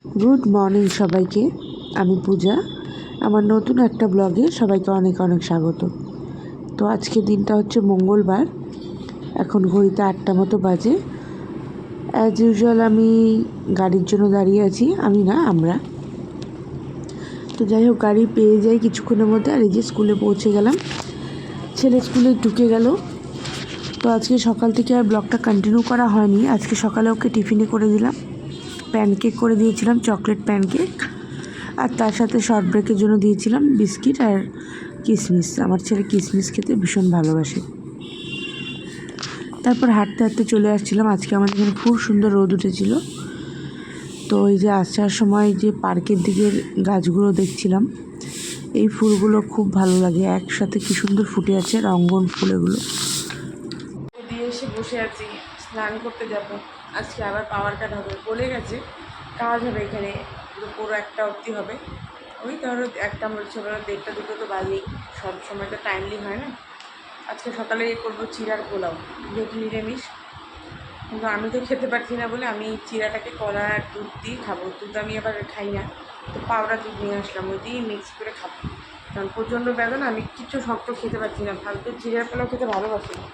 Good morning সবাইকে। আমি পূজা। আমার নতুন একটা ব্লগে সবাইকে অনেক অনেক স্বাগত। তো আজকে দিনটা হচ্ছে মঙ্গলবার। এখন ঘড়িতে 8টা মতো বাজে। অ্যাজ ইউজুয়াল আমি গাড়ির জন্য দাঁড়িয়ে আছি। আমি না, আমরা। তো যাই হোক, গাড়ি পেয়ে যাই কিছুক্ষণের মধ্যে। আর এই যে স্কুলে পৌঁছে গেলাম। ছেলে স্কুলে ঢুকে গেল। তো আজকে সকাল থেকে আর ব্লগটা কন্টিনিউ করা হয়নি। আজকে সকালে ওকে টিফিনে করে দিলাম, প্যানকেক করে দিয়েছিলাম, চকলেট প্যানকেক। আর তার সাথে শর্ট ব্রেকের জন্য দিয়েছিলাম বিস্কিট আর কিশমিশ। আমার ছেলে কিশমিশ খেতে ভীষণ ভালোবাসে। তারপর হাঁটতে হাঁটতে চলে আসছিলাম। আজকে আমাদের এখানে খুব সুন্দর রোদ উঠেছিল। তো এই যে আসার সময় যে পার্কের দিকের গাছগুলো দেখছিলাম, এই ফুলগুলো খুব ভালো লাগে, একসাথে কি সুন্দর ফুটে আছে রঙ্গন ফুল এগুলো। দিয়ে এসে বসে আছি, স্নান করতে যাব। আজকে আবার পাওয়ার কাট হবে বলে গেছে, কাজ হবে এখানে পুরো 1টা অবধি হবে। ওই ধরো 1টা বলছে, 1:30 2টো তো বাজেই, সব সময় তো টাইমলি হয় না। আজকে সকালে করবো চিড়ার পোলাও, যেহেতু নিরামিষ। কিন্তু আমি তো খেতে পারছি না বলে আমি চিড়াটাকে কলা আর দুধ দিয়ে খাবো। দুধ আমি আবার খাই না, তো পাউডার দুধ নিয়ে আসলাম, ওই দিয়েই মিক্স করে খাবো। কারণ প্রচণ্ড বেদনা, আমি কিছু শক্ত খেতে পারছি না। ফালতু চিড়ার পোলাও খেতে ভালোবাসি না,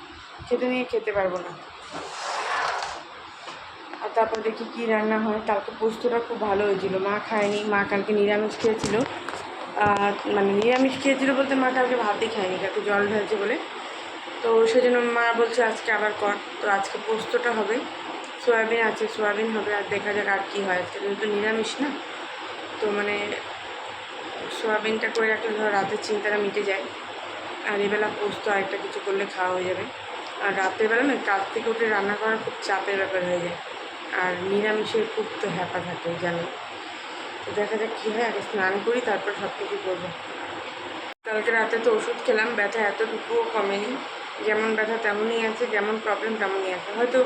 খেতে পারবো না। আর তারপর দেখি কী রান্না হয়। কালকে পোস্তটা খুব ভালো হয়েছিল, মা খায়নি। মা কালকে নিরামিষ খেয়েছিল। মানে নিরামিষ খেয়েছিল বলতে, মা কালকে ভাতই খায়নি, কালকে জল ঢালছে বলে। তো সেজন্য মা বলছে আজকে আবার কর। তো আজকে পোস্তটা হবে, সয়াবিন আছে, সয়াবিন হবে। আর দেখা যাক আর কী হয়। আজকে যেহেতু নিরামিষ না, তো মানে সয়াবিনটা করে রাখলে ধরো রাতের চিন্তাটা মিটে যায়। আর এবেলা পোস্ত আরেকটা কিছু করলে খাওয়া হয়ে যাবে। আর রাতের বেলা না, কাজ থেকে উঠে রান্না করা খুব চাপের ব্যাপার হয়ে যায়। আর নিরামিষের খুব তো হ্যাপা থাকে জানো। তো দেখা যাক কী হয়। আগে স্নান করি, তারপর সব কিছু করবো। কালকে রাতে তো ওষুধ খেলাম, ব্যথা এতটুকুও কমেনি। যেমন ব্যথা তেমনই আছে, যেমন প্রবলেম তেমনই আছে। হয়তো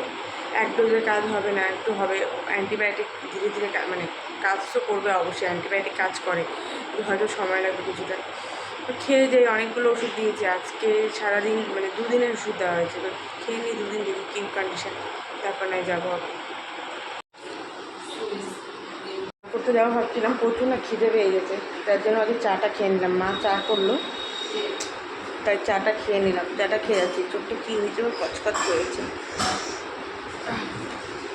1 ডোজে কাজ হবে না, একটু হবে। অ্যান্টিবায়োটিক ধীরে ধীরে মানে কাজ তো করবে অবশ্যই, অ্যান্টিবায়োটিক কাজ করে, কিন্তু হয়তো সময় লাগবে কিছুটা। তো খেয়ে যাই, অনেকগুলো ওষুধ দিয়েছে। আজকে সারাদিন মানে 2 দিনের ওষুধ দেওয়া হয়েছে। তো খেয়ে নিই 2 দিন, দেখি কী কন্ডিশন, তারপর নয় যাবো আবার করতে যাবো ভাবছিলাম। প্রচুর না খিদে পেয়ে গেছে, তার জন্য আগে চাটা খেয়ে নিলাম। মা চা করলো, তাই চাটা খেয়ে নিলাম। চাটা খেয়ে যাচ্ছি, চোখটা কী হয়েছে, কচকচ করেছে।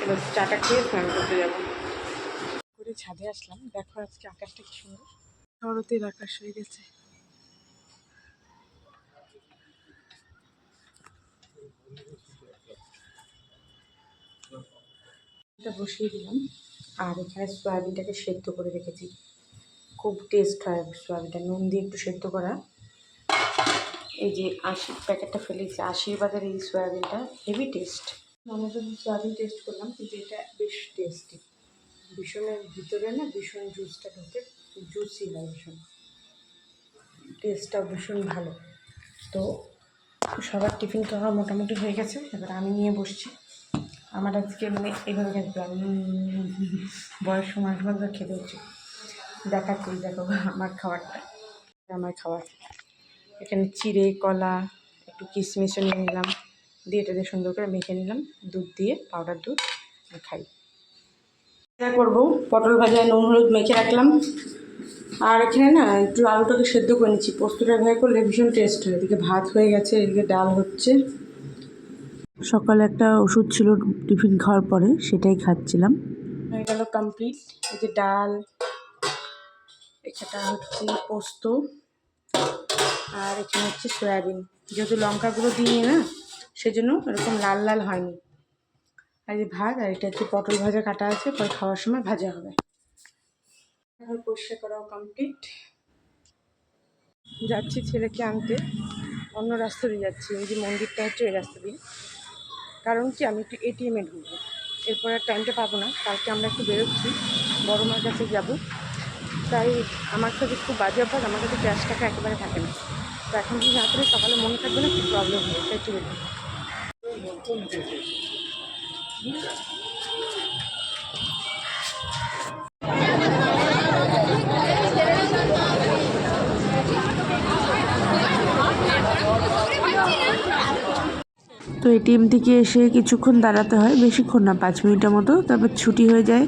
এবার চাটা খেয়ে স্নান করতে যাবো। করে ছাদে আসলাম, দেখো আজকে আকাশটা কি সুন্দর, শরতের আকাশ হয়ে গেছে। এটা বসিয়ে দিলাম। আর এখানে সয়াবিনটাকে সেদ্ধ করে রেখেছি, খুব টেস্ট হয় সয়াবিনটা, নুন দিয়ে একটু সেদ্ধ করা। এই যে প্যাকেটটা ফেলেছি, আশীর্বাদের এই সয়াবিনটা হেভি টেস্ট। অনেক সয়াবিন টেস্ট করলাম, কিন্তু এটা বেশ টেস্টি। ভীষণের ভিতরে না ভীষণ জুসটা ঢোকে, জুসি হয় ভীষণ, টেস্টটাও ভীষণ ভালো। তো সবার টিফিন খাওয়া মোটামুটি হয়ে গেছে, এবার আমি নিয়ে বসছি। আমার আজকে মানে এইভাবে খেতে বয়স্ক মানুষগুলো খেতে হচ্ছে। দেখাচ্ছি, দেখো আমার খাবারটা, আমার খাবার। এখানে চিড়ে, কলা, একটু কিশমিশও নিয়ে নিলাম, দিয়ে এটা দিয়ে সুন্দর করে মেখে নিলাম দুধ দিয়ে, পাউডার দুধ, আর খাই। যা করবো, পটল ভাজা নুন হলুদ মেখে রাখলাম। আর এখানে না একটু আলুটাকে সেদ্ধ করে নিচ্ছি, পোস্তটা ভেঙে করলে ভীষণ টেস্ট হয়। এদিকে ভাত হয়ে গেছে, এদিকে ডাল হচ্ছে। সকালে একটা ওষুধ ছিল টিফিন খাওয়ার পরে, সেটাই খাচ্ছিলাম। হয়ে গেল কমপ্লিট। এই যে ডাল, এটা হচ্ছে পোস্ত, আর এখানে হচ্ছে সয়াবিন। যেহেতু লঙ্কাগুলো দিয়ে না, সেজন্য এরকম লাল লাল হয়নি। আর এই ভাত, আর এটা হচ্ছে পটল ভাজা কাটা আছে, পরে খাওয়ার সময় ভাজা হবে। এখন পরিষ্কার করাও কমপ্লিট। যাচ্ছি ছেলেকে আনতে, অন্য রাস্তা দিয়ে যাচ্ছি। এই যে মন্দিরটা হচ্ছে ওই রাস্তা দিয়ে। কারণ কি, আমি একটু এটিএমে ঢুকবো, এরপর আর টাইমটা পাবো না। কালকে আমরা একটু বেরোচ্ছি, বড় মার কাছে যাব। তাই আমার কাছে খুব বাজে অভ্যাস, আমার কাছে ক্যাশ টাকা একেবারে থাকে না। তো এখন যদি না করে সকালে মনে থাকবে না, খুব প্রবলেম হয়, তাই চলে যাবে। তো এটিএম থেকে এসে কিছুক্ষণ দাঁড়াতে হয়, বেশিক্ষণ না, 5 মিনিটের মতো, তারপর ছুটি হয়ে যায়।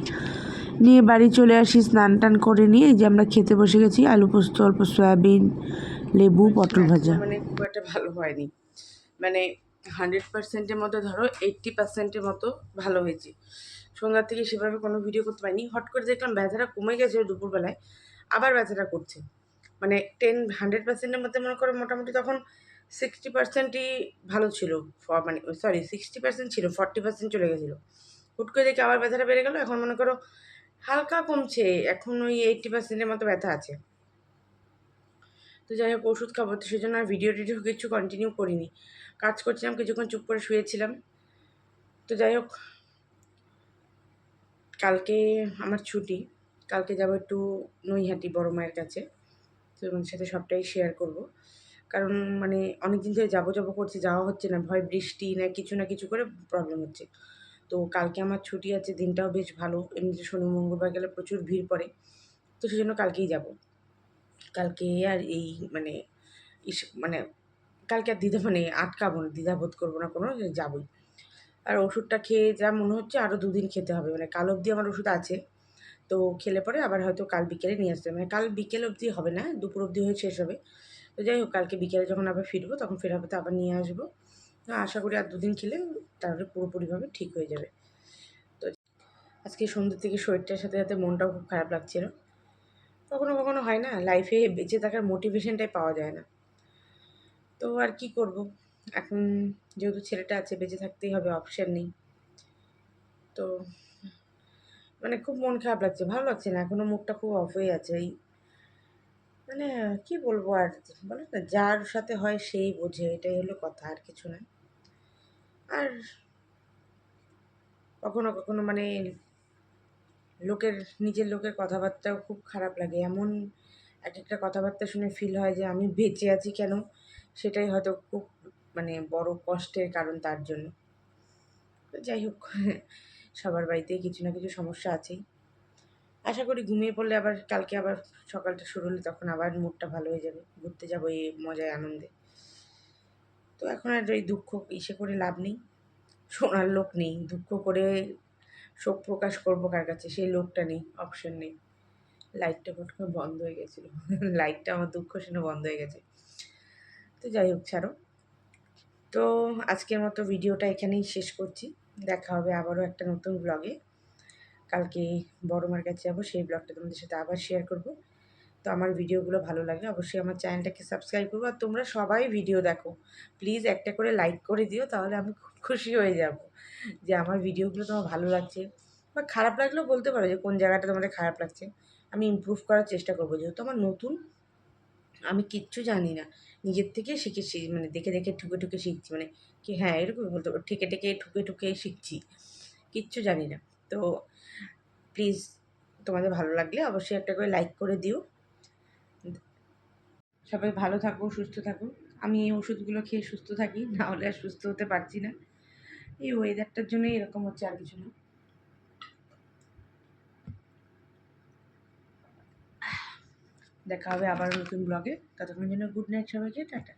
নিয়ে বাড়ি চলে আসি, স্নান টান করে নিয়ে এই যে আমরা খেতে বসে গেছি। আলু পোস্ত, অল্প সয়াবিন, লেবু, পটল ভাজা। মানে খুব একটা ভালো হয়নি, মানে 100%-এর মধ্যে ধরো 80%-এর মতো ভালো হয়েছে। সন্ধ্যার থেকে সেভাবে কোনো ভিডিও করতে পারিনি। হট করে দেখলাম ব্যথাটা কমে গেছে দুপুরবেলায়, আবার ব্যথাটা করছে। মানে 100%-এর মধ্যে মনে করো মোটামুটি তখন 60%ই ভালো ছিল, মানে সরি 60% ছিল, 40% চলে গেছিলো। হুট করে দেখে আবার ব্যথাটা বেড়ে গেলো। এখন মনে করো হালকা কমছে, এখন ওই 80%-এর মতো ব্যথা আছে। তো যাই হোক ওষুধ খাবো, তো সেই জন্য আর ভিডিও টিডিও কিছু কন্টিনিউ করিনি। কাজ করছিলাম, কিছুক্ষণ চুপ করে শুয়েছিলাম। তো যাই হোক কালকে আমার ছুটি, কালকে যাবো একটু নৈহাটি বড় মায়ের কাছে। তো তোমাদের সাথে সবটাই শেয়ার করব, কারণ মানে অনেক দিন ধরে যাবো যাবো করছি, যাওয়া হচ্ছে না, ভয় বৃষ্টি না কিছু করে প্রবলেম হচ্ছে। তো কালকে আমার ছুটি আছে, দিনটাও বেশ ভালো, এমনিতে শনি মঙ্গলবার গেলে প্রচুর ভিড় পড়ে। তো সেই জন্য কালকেই যাব। কালকে আর এই মানে মানে কালকে আর মানে আটকাবো না, দ্বিধাবোধ করবো না কোনো, যে যাবোই। আর ওষুধটা খেয়ে যা মনে হচ্ছে আরও 2 দিন খেতে হবে, মানে কাল অবধি আমার ওষুধ আছে। তো খেলে পরে আবার হয়তো কাল বিকেলে নিয়ে আসতে হবে, মানে কাল বিকেল অবধি হবে না, দুপুর অবধি হয়ে শেষ হবে। তো যাই হোক কালকে বিকেলে যখন আবার ফিরবো তখন ফেরার আবার নিয়ে আসবো। আশা করি আর 2 দিন খেলে তাহলে পুরোপুরিভাবে ঠিক হয়ে যাবে। তো আজকে সন্ধ্যে থেকে শরীরটার সাথে সাথে মনটাও খুব খারাপ লাগছিল। কখনো কখনো হয় না, লাইফে বেঁচে থাকার মোটিভেশনটাই পাওয়া যায় না। তো আর কি করব, এখন যেহেতু ছেলেটা আছে বেঁচে থাকতেই হবে, অপশন নেই। তো মানে খুব মন খারাপ লাগছে, ভালো লাগছে না, এখনও মুখটা খুব অফ হয়ে আছে। এই মানে কি বলবো আর, বলে না যার সাথে হয় সেই বোঝে, এটাই হলো কথা, আর কিছু না। আর কখনো কখনো মানে লোকের, নিজের লোকের কথাবার্তাও খুব খারাপ লাগে। এমন এক একটা কথাবার্তা শুনে ফিল হয় যে আমি বেঁচে আছি কেন, সেটাই হয়তো খুব মানে বড় কষ্টের কারণ তার জন্য। তো যাই হোক সবার বাড়িতেই কিছু না কিছু সমস্যা আছেই। আশা করি ঘুমিয়ে পড়লে আবার কালকে আবার সকালটা শুরু হলে তখন আবার মুডটা ভালো হয়ে যাবে, ঘুরতে যাবো এই মজায় আনন্দে। তো এখন আর এই দুঃখ ইসে করে লাভ নেই, শোনার লোক নেই, দুঃখ করে শোক প্রকাশ করবো কার কাছে, সেই লোকটা নেই, অপশন নেই। লাইটটা ফট করে বন্ধ হয়ে গেছিলো লাইটটা আমার দুঃখ শুনে বন্ধ হয়ে গেছে। তো যাই হোক ছাড়ো। তো আজকের মতো ভিডিওটা এখানেই শেষ করছি, দেখা হবে আবারও একটা নতুন ব্লগে। কালকে বড় মার কাছে যাবো, সেই ব্লগটা তোমাদের সাথে আবার শেয়ার করব। তো আমার ভিডিওগুলো ভালো লাগলে অবশ্যই আমার চ্যানেলটাকে সাবস্ক্রাইব করবো, আর তোমরা সবাই ভিডিও দেখো, প্লিজ একটা করে লাইক করে দিও, তাহলে আমি খুব খুশি হয়ে যাব যে আমার ভিডিওগুলো তোমার ভালো লাগছে। বা খারাপ লাগলেও বলতে পারো যে কোন জায়গাটা তোমাদের খারাপ লাগছে, আমি ইমপ্রুভ করার চেষ্টা করবো। যেহেতু আমার নতুন, আমি কিচ্ছু জানি না, নিজের থেকে শিখেছি, মানে দেখে দেখে ঠুকে ঠুকে শিখছি, মানে কি হ্যাঁ এরকম বলতে পারো, ঠেকে ঠেকে ঠুকে ঠুকে শিখছি, কিচ্ছু জানি না। তো প্লিজ তোমাদের ভালো লাগলে অবশ্যই একটা করে লাইক করে দিও। সবাই ভালো থাকো, সুস্থ থাকো। আমি এই ওষুধগুলো খেয়ে সুস্থ থাকি, না হলে আর সুস্থ হতে পারছি না। এই ওয়েদারটার জন্যই এরকম হচ্ছে, আর কিছু না। দেখা হবে আবার নতুন ব্লগে, ততক্ষণের জন্য গুড নাইট সবাইকে, টাটা।